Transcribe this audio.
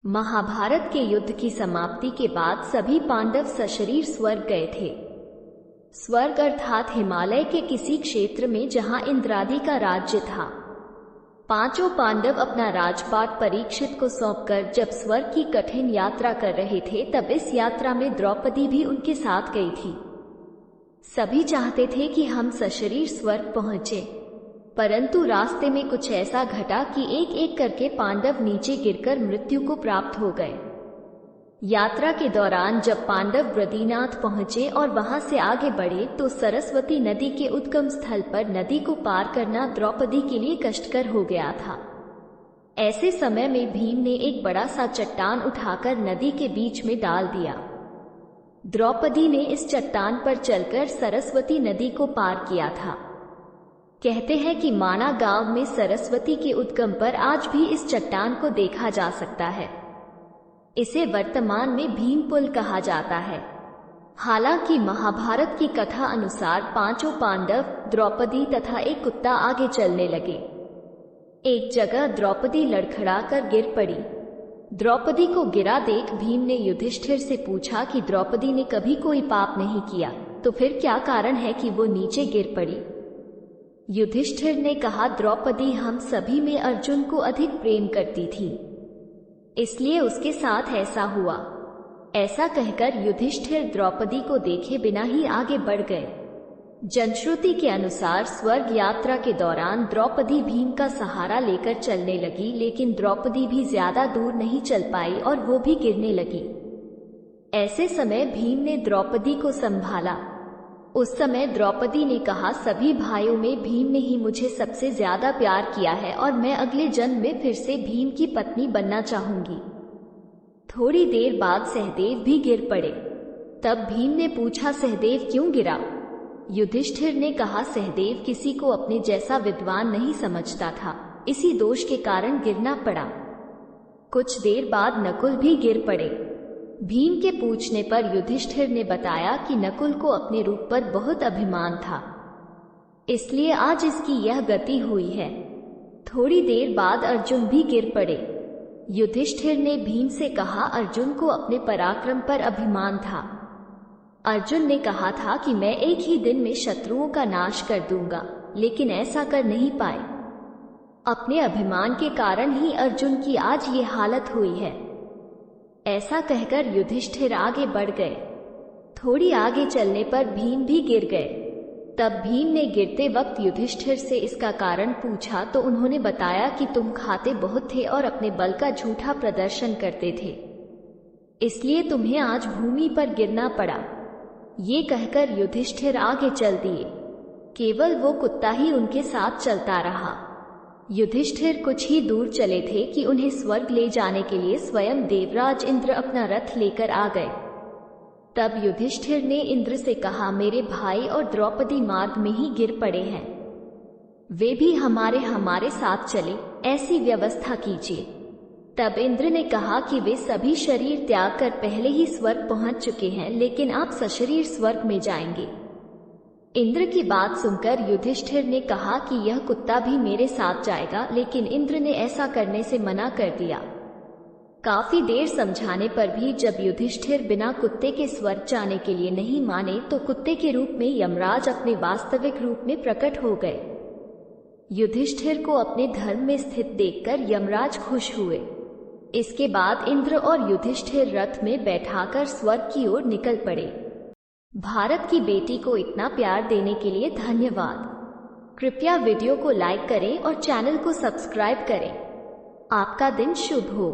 महाभारत के युद्ध की समाप्ति के बाद सभी पांडव सशरीर स्वर्ग गए थे। स्वर्ग अर्थात हिमालय के किसी क्षेत्र में जहां इंद्रादि का राज्य था। पांचों पांडव अपना राजपाट परीक्षित को सौंपकर जब स्वर्ग की कठिन यात्रा कर रहे थे, तब इस यात्रा में द्रौपदी भी उनके साथ गई थी। सभी चाहते थे कि हम सशरीर स्वर्ग पहुंचे, परंतु रास्ते में कुछ ऐसा घटा कि एक एक करके पांडव नीचे गिरकर मृत्यु को प्राप्त हो गए। यात्रा के दौरान जब पांडव बद्रीनाथ पहुंचे और वहां से आगे बढ़े तो सरस्वती नदी के उद्गम स्थल पर नदी को पार करना द्रौपदी के लिए कष्टकर हो गया था। ऐसे समय में भीम ने एक बड़ा सा चट्टान उठाकर नदी के बीच में डाल दिया। द्रौपदी ने इस चट्टान पर चलकर सरस्वती नदी को पार किया था। कहते हैं कि माना गांव में सरस्वती के उद्गम पर आज भी इस चट्टान को देखा जा सकता है। इसे वर्तमान में भीम पुल कहा जाता है। हालांकि महाभारत की कथा अनुसार पांचों पांडव, द्रौपदी तथा एक कुत्ता आगे चलने लगे। एक जगह द्रौपदी लड़खड़ाकर गिर पड़ी। द्रौपदी को गिरा देख भीम ने युधिष्ठिर से पूछा कि द्रौपदी ने कभी कोई पाप नहीं किया, तो फिर क्या कारण है कि वो नीचे गिर पड़ी। युधिष्ठिर ने कहा, द्रौपदी हम सभी में अर्जुन को अधिक प्रेम करती थी, इसलिए उसके साथ ऐसा हुआ। ऐसा कहकर युधिष्ठिर द्रौपदी को देखे बिना ही आगे बढ़ गए। जनश्रुति के अनुसार स्वर्ग यात्रा के दौरान द्रौपदी भीम का सहारा लेकर चलने लगी, लेकिन द्रौपदी भी ज्यादा दूर नहीं चल पाई और वो भी गिरने लगी। ऐसे समय भीम ने द्रौपदी को संभाला। उस समय द्रौपदी ने कहा, सभी भाइयों में भीम ने ही मुझे सबसे ज्यादा प्यार किया है और मैं अगले जन्म में फिर से भीम की पत्नी बनना चाहूंगी। थोड़ी देर बाद सहदेव भी गिर पड़े। तब भीम ने पूछा, सहदेव क्यों गिरा? युधिष्ठिर ने कहा, सहदेव किसी को अपने जैसा विद्वान नहीं समझता था, इसी दोष के कारण गिरना पड़ा। कुछ देर बाद नकुल भी गिर पड़े। भीम के पूछने पर युधिष्ठिर ने बताया कि नकुल को अपने रूप पर बहुत अभिमान था, इसलिए आज इसकी यह गति हुई है। थोड़ी देर बाद अर्जुन भी गिर पड़े। युधिष्ठिर ने भीम से कहा, अर्जुन को अपने पराक्रम पर अभिमान था। अर्जुन ने कहा था कि मैं एक ही दिन में शत्रुओं का नाश कर दूंगा, लेकिन ऐसा कर नहीं पाए। अपने अभिमान के कारण ही अर्जुन की आज ये हालत हुई है। ऐसा कहकर युधिष्ठिर आगे बढ़ गए। थोड़ी आगे चलने पर भीम भी गिर गए। तब भीम ने गिरते वक्त युधिष्ठिर से इसका कारण पूछा तो उन्होंने बताया कि तुम खाते बहुत थे और अपने बल का झूठा प्रदर्शन करते थे, इसलिए तुम्हें आज भूमि पर गिरना पड़ा। ये कहकर युधिष्ठिर आगे चल दिए। केवल वो कुत्ता ही उनके साथ चलता रहा। युधिष्ठिर कुछ ही दूर चले थे कि उन्हें स्वर्ग ले जाने के लिए स्वयं देवराज इंद्र अपना रथ लेकर आ गए। तब युधिष्ठिर ने इंद्र से कहा, मेरे भाई और द्रौपदी मार्ग में ही गिर पड़े हैं, वे भी हमारे साथ चले, ऐसी व्यवस्था कीजिए। तब इंद्र ने कहा कि वे सभी शरीर त्याग कर पहले ही स्वर्ग पहुंच चुके हैं, लेकिन आप सशरीर स्वर्ग में जाएंगे। इंद्र की बात सुनकर युधिष्ठिर ने कहा कि यह कुत्ता भी मेरे साथ जाएगा, लेकिन इंद्र ने ऐसा करने से मना कर दिया। काफी देर समझाने पर भी जब युधिष्ठिर बिना कुत्ते के स्वर्ग जाने के लिए नहीं माने, तो कुत्ते के रूप में यमराज अपने वास्तविक रूप में प्रकट हो गए। युधिष्ठिर को अपने धर्म में स्थित देखकर यमराज खुश हुए। इसके बाद इंद्र और युधिष्ठिर रथ में बैठाकर स्वर्ग की ओर निकल पड़े। भारत की बेटी को इतना प्यार देने के लिए धन्यवाद। कृपया वीडियो को लाइक करें और चैनल को सब्सक्राइब करें। आपका दिन शुभ हो।